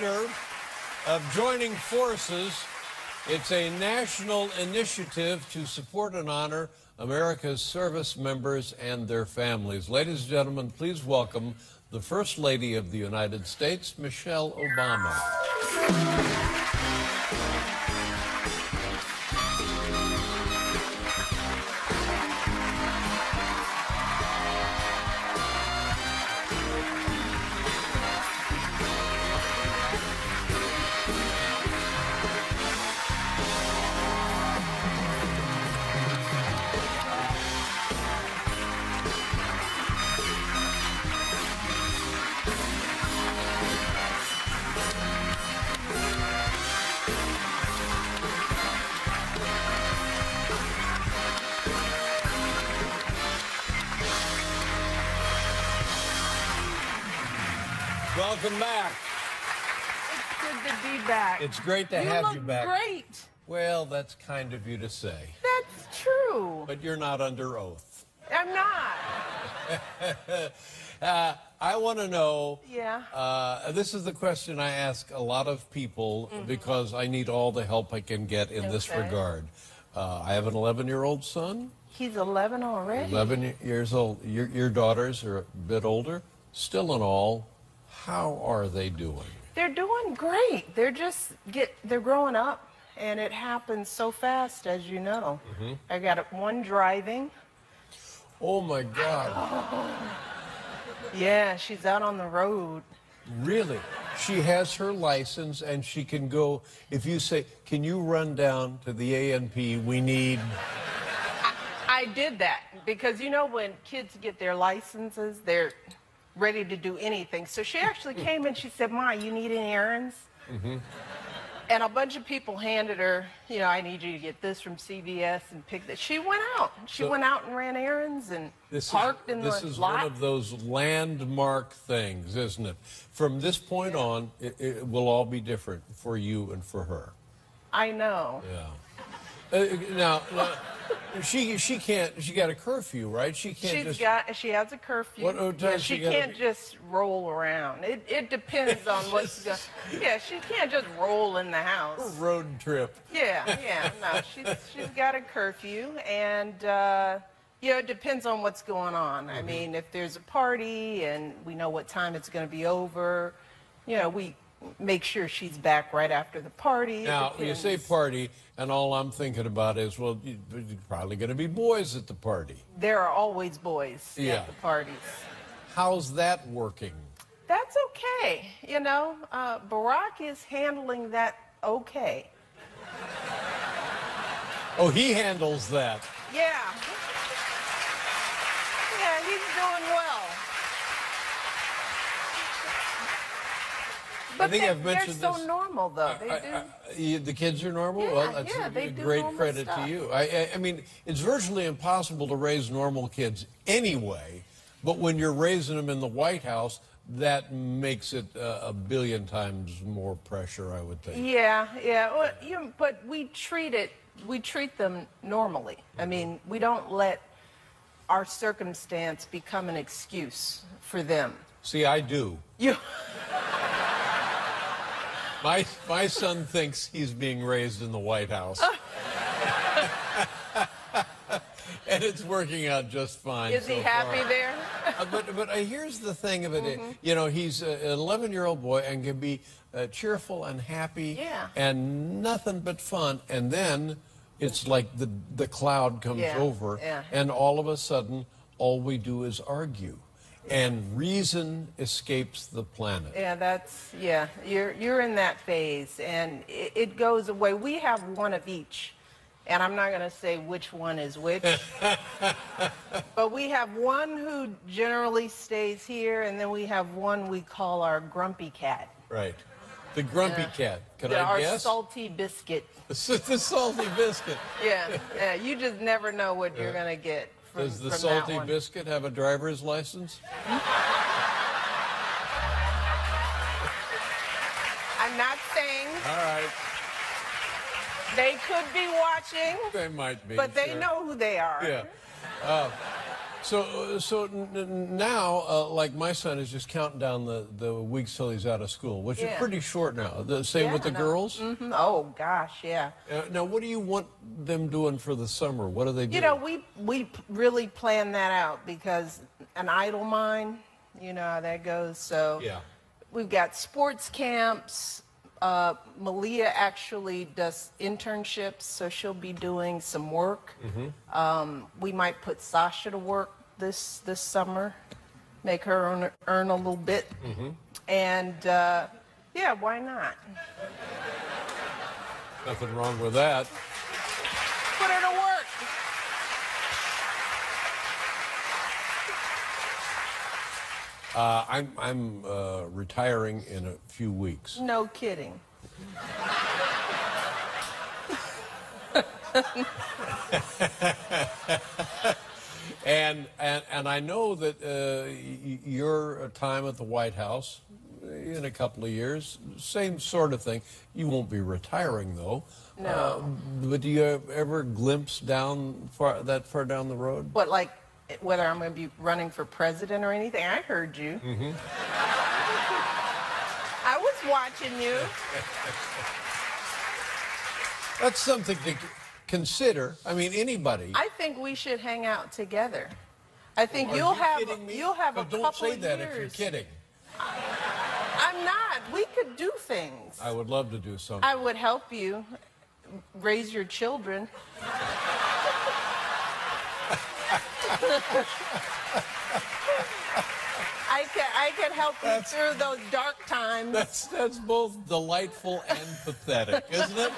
pleasure of joining forces. It's a national initiative to support and honor America's service members and their families. Ladies and gentlemen, please welcome the First Lady of the United States, Michelle Obama. Welcome back. It's good to be back. It's great to have you back. You look great. Well, that's kind of you to say. That's true. But you're not under oath. I'm not. I want to know. Yeah. This is the question I ask a lot of people because I need all the help I can get in this regard. I have an 11-year-old son. He's 11 already? 11 years old. Your daughters are a bit older. Still in all, how are they doing? They're doing great. They're growing up, and it happens so fast, as you know. I got one driving. Oh, my God. Yeah, she's out on the road. Really? She has her license, and she can go, if you say, can you run down to the A&P, we need... I did that, because you know when kids get their licenses, they're ready to do anything. So she actually came and she said, Ma, you need any errands? And a bunch of people handed her, you know, I need you to get this from CVS and pick that. She went out. She went out and ran errands and parked in the lot. This is one of those landmark things, isn't it? From this point on, it will all be different for you and for her. I know. Yeah. Now, she can't. She got a curfew, right? She can't. She has a curfew. What time she can't just roll around. It depends on what's going. Yeah, she can't just roll in the house. Road trip. Yeah. No, she's got a curfew, and you know, it depends on what's going on. I mean, if there's a party and we know what time it's going to be over, you know, we make sure she's back right after the party. Now, you say party, and all I'm thinking about is, well, you're probably going to be boys at the party. There are always boys at the parties. How's that working? That's okay. You know, Barack is handling that okay. Oh, he handles that. Yeah. Yeah, he's doing well. But I think I've mentioned they're so normal, though. The kids are normal? Yeah, well, that's they do great normal credit stuff. to you. I mean, it's virtually impossible to raise normal kids anyway, but when you're raising them in the White House, that makes it a billion times more pressure, I would think. Yeah. Well, but we treat them normally. I mean, we don't let our circumstance become an excuse for them. See, I do. You. My son thinks he's being raised in the White House. And it's working out just fine. Is he happy there? But here's the thing of it. You know, he's an 11-year-old boy and can be cheerful and happy and nothing but fun. And then it's like the cloud comes over, and all of a sudden, all we do is argue. And reason escapes the planet. Yeah, you're in that phase, and it goes away. We have one of each, and I'm not going to say which one is which, but we have one who generally stays here, and then we have one we call our grumpy cat. Right. The grumpy cat. Can I guess? Our salty biscuit. The salty biscuit. Yeah, you just never know what you're going to get. Does the salty biscuit have a driver's license? I'm not saying. All right. They could be watching. They might be. But they know who they are. Yeah. Now, like my son is just counting down the weeks till he's out of school, which is pretty short now. The same with the girls? Mm-hmm. Oh, gosh, yeah. Now, what do you want them doing for the summer? What do they do? You know, we really plan that out because an idle mind, you know how that goes. So we've got sports camps. Malia actually does internships, so she'll be doing some work. We might put Sasha to work this summer, make her earn a little bit. And yeah, why not? Nothing wrong with that. Put her to work. I'm retiring in a few weeks. No kidding. And I know that your time at the White House in a couple of years, same sort of thing. You won't be retiring though. No. But do you ever glimpse that far down the road? What, like whether I'm going to be running for president or anything? I heard you. I was watching you. That's something to consider. I mean, anybody. I think we should hang out together. I think you'll have a couple Don't say that years. if you're kidding. I'm not. We could do things. I would love to do something. I would help you raise your children. I can help you through those dark times. That's both delightful and pathetic, isn't it?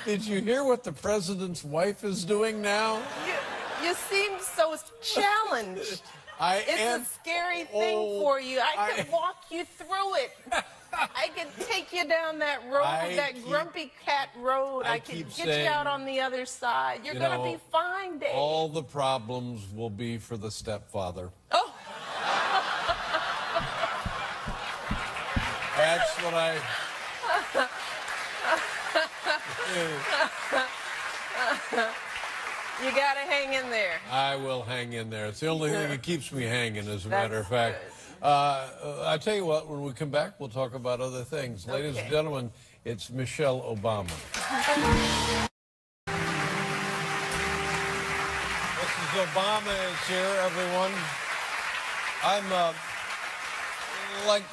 Did you hear what the president's wife is doing now? You seem so challenged. It's a scary thing for you. I can walk you through it. I can take you down that road, that grumpy cat road. I can get you out on the other side. You're going to be fine, Dave. All the problems will be for the stepfather. Oh. That's what I... You got to hang in there. I will hang in there. It's the only thing that keeps me hanging, as a matter of fact. I tell you what, when we come back, we'll talk about other things. Okay. Ladies and gentlemen, it's Michelle Obama. Mrs. Obama is here, everyone. I'm,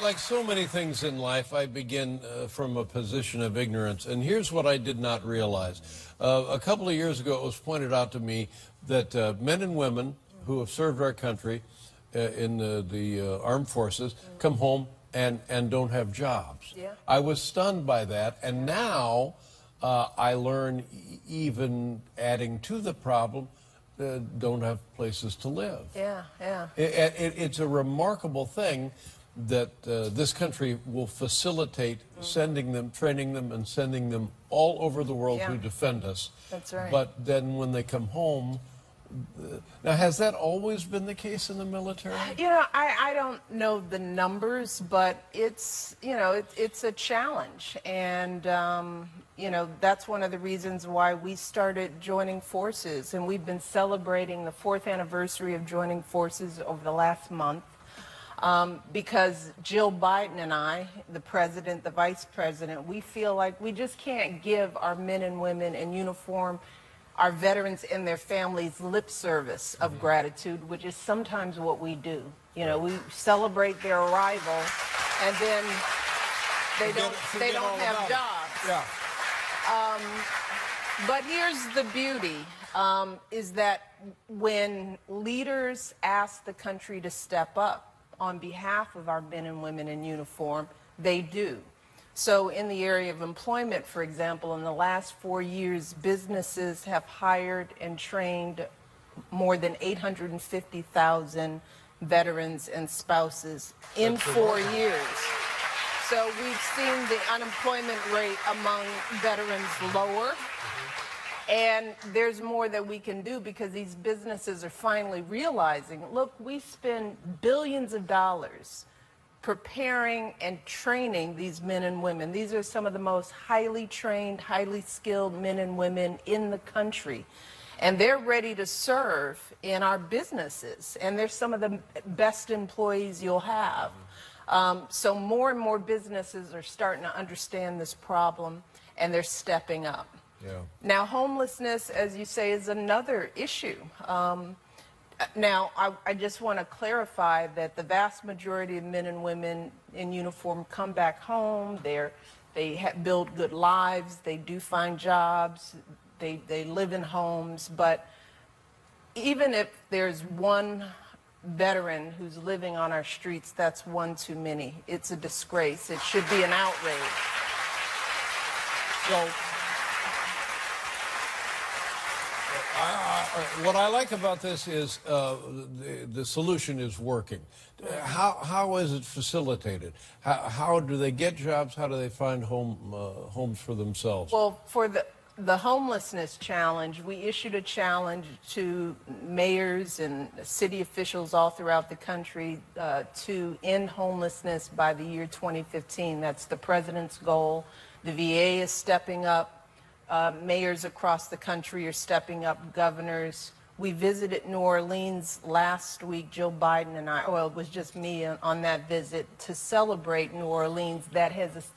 like so many things in life, I begin from a position of ignorance. And here's what I did not realize. A couple of years ago, it was pointed out to me that men and women who have served our country in the armed forces come home and don't have jobs. Yeah. I was stunned by that, and now I learn, even adding to the problem, don't have places to live. Yeah, yeah. It's a remarkable thing that this country will facilitate sending them, training them, and sending them all over the world to defend us. That's right. But then when they come home, now, has that always been the case in the military? You know, I don't know the numbers, but it's, you know, it's a challenge. And, you know, that's one of the reasons why we started joining forces. And we've been celebrating the 4th anniversary of joining forces over the last month. Because Jill Biden and I, the president, the vice president, we feel like we just can't give our men and women in uniform, our veterans and their families, lip service of gratitude, which is sometimes what we do. You know, we celebrate their arrival, and then they don't have jobs. Yeah. But here's the beauty, is that when leaders ask the country to step up on behalf of our men and women in uniform, they do. So in the area of employment, for example, in the last 4 years, businesses have hired and trained more than 850,000 veterans and spouses in 4 years. So we've seen the unemployment rate among veterans lower. And there's more that we can do because these businesses are finally realizing, look, we spend billions of dollars preparing and training these men and women. These are some of the most highly trained, highly skilled men and women in the country. And they're ready to serve in our businesses. And they're some of the best employees you'll have. So more and more businesses are starting to understand this problem, and they're stepping up. Yeah. Now, homelessness, as you say, is another issue. Now, I just want to clarify that the vast majority of men and women in uniform come back home. They build good lives. They do find jobs. They live in homes. But even if there's one veteran who's living on our streets, that's one too many. It's a disgrace. It should be an outrage. So, what I like about this is the solution is working. How is it facilitated? How do they get jobs? How do they find homes for themselves? Well, for the homelessness challenge, we issued a challenge to mayors and city officials all throughout the country to end homelessness by the year 2015. That's the president's goal. The VA is stepping up. Mayors across the country are stepping up, governors. We visited New Orleans last week, Joe Biden and I, well, it was just me on that visit, to celebrate New Orleans that has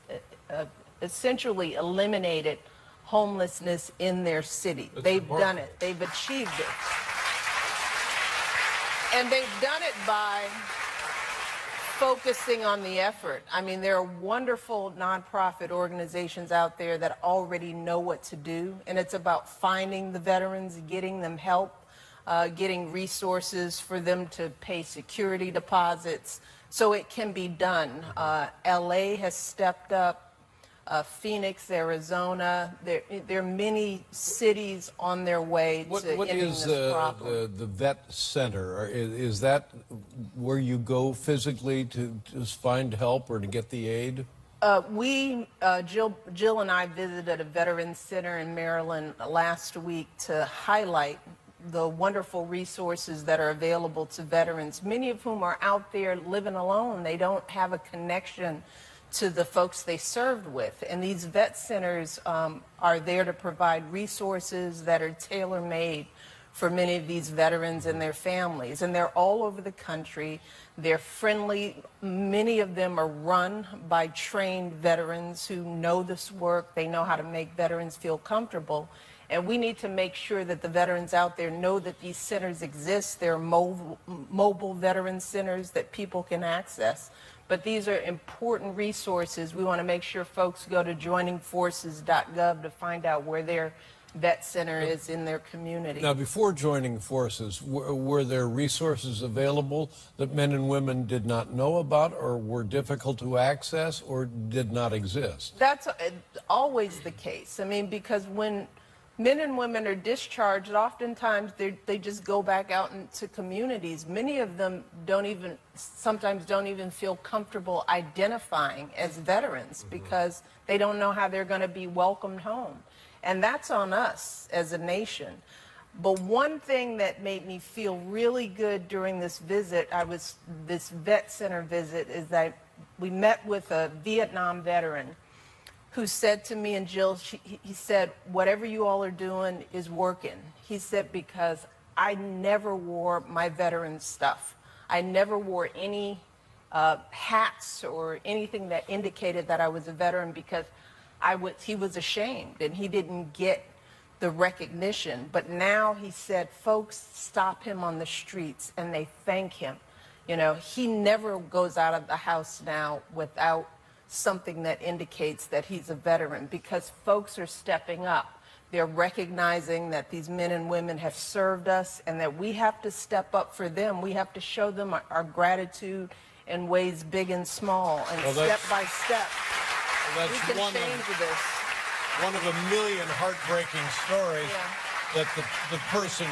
essentially eliminated homelessness in their city. They've done it. They've achieved it. And they've done it by focusing on the effort. I mean, there are wonderful nonprofit organizations out there that already know what to do, and it's about finding the veterans, getting them help, getting resources for them to pay security deposits so it can be done. LA has stepped up. Phoenix, Arizona, there are many cities on their way to ending this problem. What is the vet center? Is that where you go physically to find help or to get the aid? Jill and I visited a veterans center in Maryland last week to highlight the wonderful resources that are available to veterans, many of whom are out there living alone. They don't have a connection to the folks they served with. And these vet centers are there to provide resources that are tailor-made for many of these veterans and their families. And they're all over the country. They're friendly. Many of them are run by trained veterans who know this work. They know how to make veterans feel comfortable. And we need to make sure that the veterans out there know that these centers exist. They're mobile veteran centers that people can access. But these are important resources. We want to make sure folks go to joiningforces.gov to find out where their vet center is in their community. Now, before joining forces, were there resources available that men and women did not know about, or were difficult to access, or did not exist? That's always the case. I mean, because when men and women are discharged, oftentimes they just go back out into communities. Many of them sometimes don't even feel comfortable identifying as veterans because they don't know how they're going to be welcomed home. And that's on us as a nation. But one thing that made me feel really good during this visit, this vet center visit, is that we met with a Vietnam veteran who said to me and Jill, he said, whatever you all are doing is working. He said, because I never wore my veteran stuff. I never wore any hats or anything that indicated that I was a veteran because he was ashamed and he didn't get the recognition. But now he said folks stop him on the streets and they thank him. You know, he never goes out of the house now without something that indicates that he's a veteran because folks are stepping up. They're recognizing that these men and women have served us and that we have to step up for them. We have to show them our gratitude in ways big and small and step by step. Well, we can change this. One of a million heartbreaking stories that the person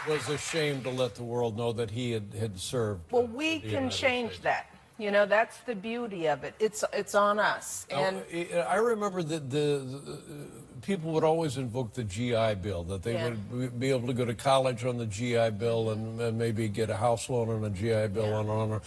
was ashamed to let the world know that he had served. Well, we can change that. You know, that's the beauty of it. It's on us. And I remember that the people would always invoke the GI Bill, that they would be able to go to college on the GI Bill and maybe get a house loan on a GI Bill and on.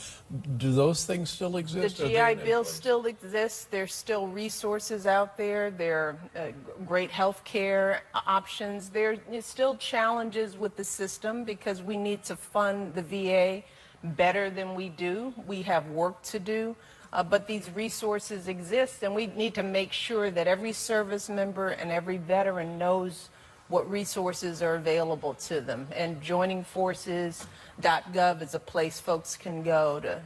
Do those things still exist? The GI Bill still exists. There's still resources out there. There are great health care options. There are still challenges with the system because we need to fund the VA better than we do. We have work to do, but these resources exist, and we need to make sure that every service member and every veteran knows what resources are available to them. And joiningforces.gov is a place folks can go to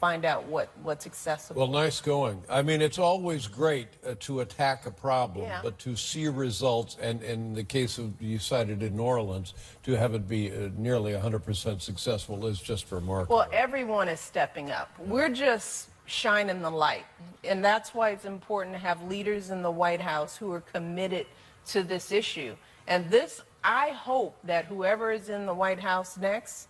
find out what's accessible. Well, nice going. I mean, it's always great to attack a problem, but to see results, and in the case of, you cited in New Orleans, to have it be nearly 100% successful is just remarkable. Well, everyone is stepping up. We're just shining the light, and that's why it's important to have leaders in the White House who are committed to this issue. And this, I hope that whoever is in the White House next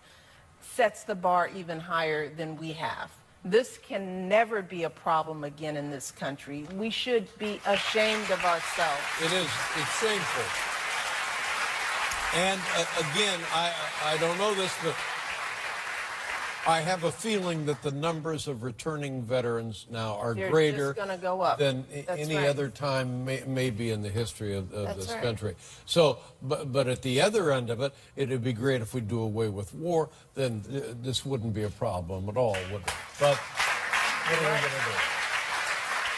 sets the bar even higher than we have. This can never be a problem again in this country. We should be ashamed of ourselves. It is. It's shameful. And again, I don't know this, but I have a feeling that the numbers of returning veterans now are greater than any other time maybe in the history of this country. So, but at the other end of it, it would be great if we do away with war. Then this wouldn't be a problem at all, would it? But what are we going to do?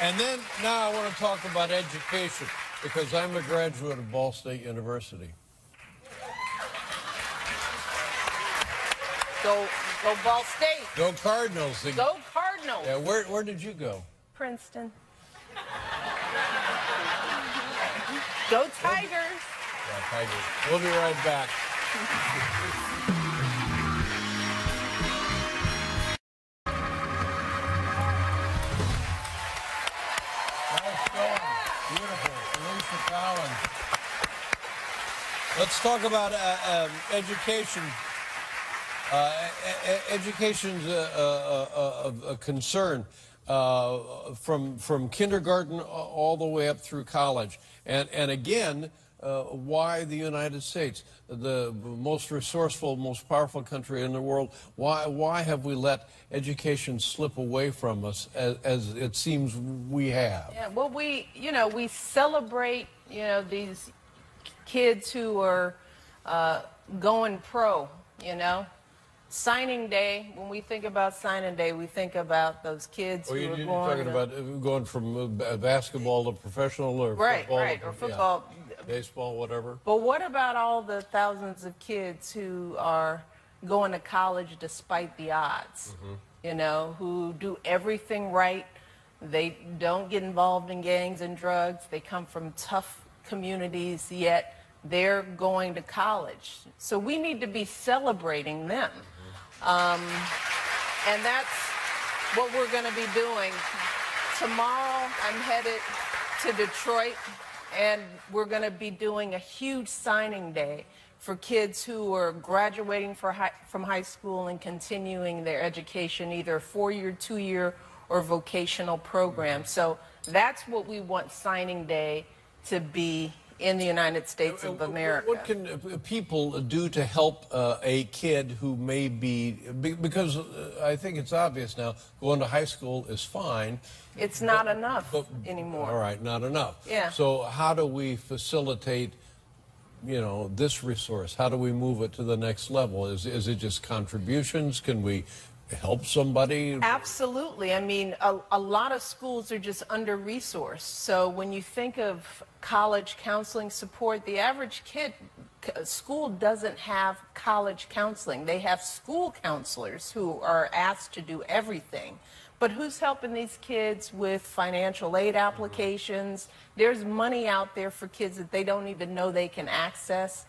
And then now I want to talk about education, because I'm a graduate of Ball State University. Go Ball State. Go Cardinals. Go Cardinals. Yeah, where did you go? Princeton. Go Tigers. Yeah, Tigers. We'll be right back. Nice going. Beautiful. Alicia Collins. Let's talk about education. Education's a concern from kindergarten all the way up through college. And again, why the United States, the most resourceful, most powerful country in the world, why have we let education slip away from us as it seems we have? Yeah, well, we celebrate, these kids who are going pro, Signing day, when we think about signing day, we think about those kids who are going. You're talking about going from basketball to professional or football? Right, or football. Yeah, baseball, whatever. But what about all the thousands of kids who are going to college despite the odds, who do everything right? They don't get involved in gangs and drugs. They come from tough communities, yet they're going to college. So we need to be celebrating them. And that's what we're going to be doing. Tomorrow, I'm headed to Detroit, and we're going to be doing a huge signing day for kids who are graduating from high school and continuing their education, either a 4-year, 2-year, or vocational program. So that's what we want signing day to be in the United States of America. What can people do to help a kid who may be, because I think it's obvious now, going to high school is fine. It's not enough anymore. All right, not enough. Yeah. So how do we facilitate, this resource? How do we move it to the next level? Is it just contributions? Can we help somebody? Absolutely. I mean, a lot of schools are just under-resourced. So when you think of college counseling support, the average school doesn't have college counseling. They have school counselors who are asked to do everything. But who's helping these kids with financial aid applications? There's money out there for kids that they don't even know they can access.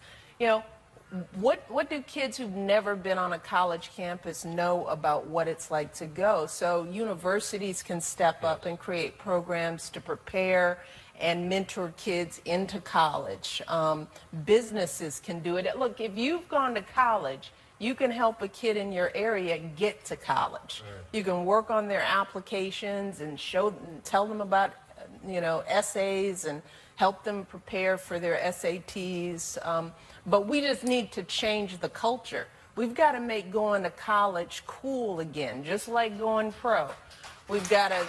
What do kids who've never been on a college campus know about what it's like to go? So universities can step up and create programs to prepare and mentor kids into college. Businesses can do it. Look, if you've gone to college, you can help a kid in your area get to college. Right. You can work on their applications and tell them about, you know, essays and help them prepare for their SATs. But we just need to change the culture. We've got to make going to college cool again, just like going pro. We've got to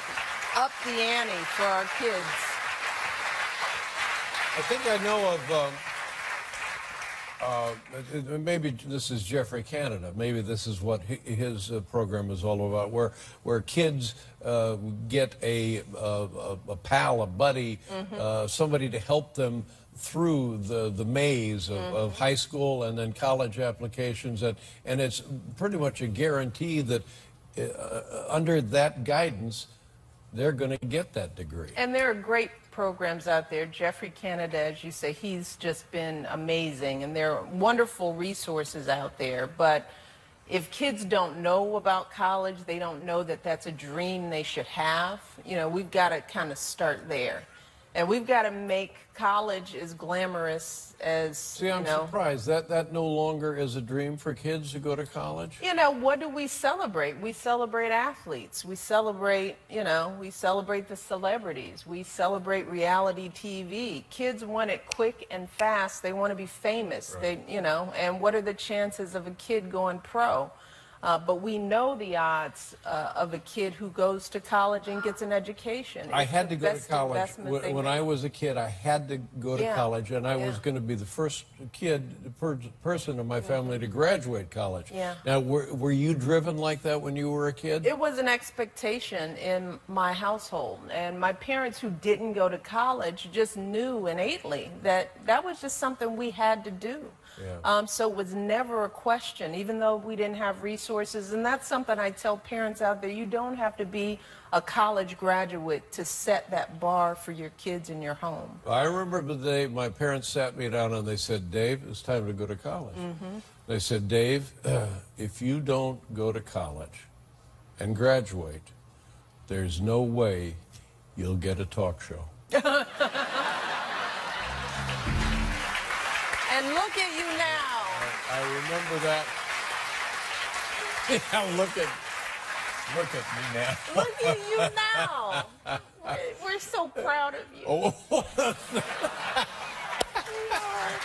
up the ante for our kids. I think I know of, maybe this is Jeffrey Canada. Maybe this is what his program is all about, where kids get a pal, a buddy, somebody to help them through the maze of high school and then college applications. And it's pretty much a guarantee that under that guidance, they're going to get that degree. And there are great programs out there. Jeffrey Canada, as you say, he's just been amazing. And there are wonderful resources out there. But if kids don't know about college, they don't know that that's a dream they should have, you know, we've got to kind of start there. And we've got to make college as glamorous as, See, I'm surprised that no longer is a dream for kids to go to college. You know, what do we celebrate? We celebrate athletes. We celebrate, you know, we celebrate the celebrities. We celebrate reality TV. Kids want it quick and fast. They want to be famous. Right. They, you know, and what are the chances of a kid going pro? But we know the odds of a kid who goes to college and gets an education. I had to go to college. When I was a kid, I had to go to college, and I was going to be the first person in my family to graduate college. Yeah. Now, were you driven like that when you were a kid? It was an expectation in my household, and my parents who didn't go to college just knew innately that that was just something we had to do. Yeah. So it was never a question, even though we didn't have resources. And that's something I tell parents out there. You don't have to be a college graduate to set that bar for your kids in your home. I remember the day my parents sat me down and they said, Dave, it's time to go to college. They said, Dave, if you don't go to college and graduate, there's no way you'll get a talk show. And look at you now. I remember that. Yeah, look at me now. Look at you now. We're so proud of you. Oh.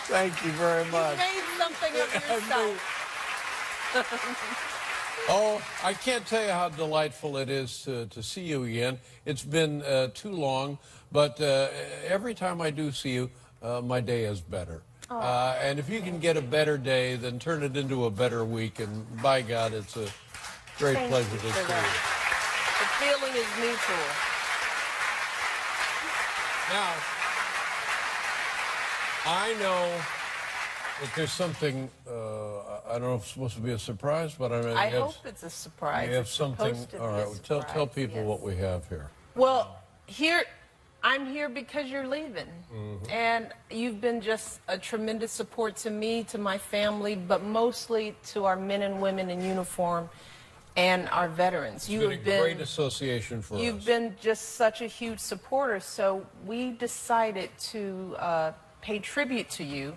Thank you very much. You made something of yourself. Oh, I can't tell you how delightful it is to see you again. It's been too long, but every time I do see you, my day is better. And if you can get a better day, then turn it into a better week. And by God, it's a great pleasure to see you. The feeling is mutual. Now, I know that there's something, I don't know if it's supposed to be a surprise, but I hope it's a surprise. We have something. All right, tell people what we have here. Well, I'm here because you're leaving. And you've been just a tremendous support to me, to my family, but mostly to our men and women in uniform and our veterans. It's been a great association for us. You've been just such a huge supporter, so we decided to pay tribute to you.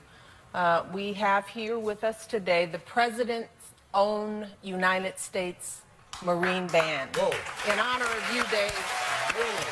We have here with us today the President's own United States Marine Band. Whoa. In honor of you, Dave. Really?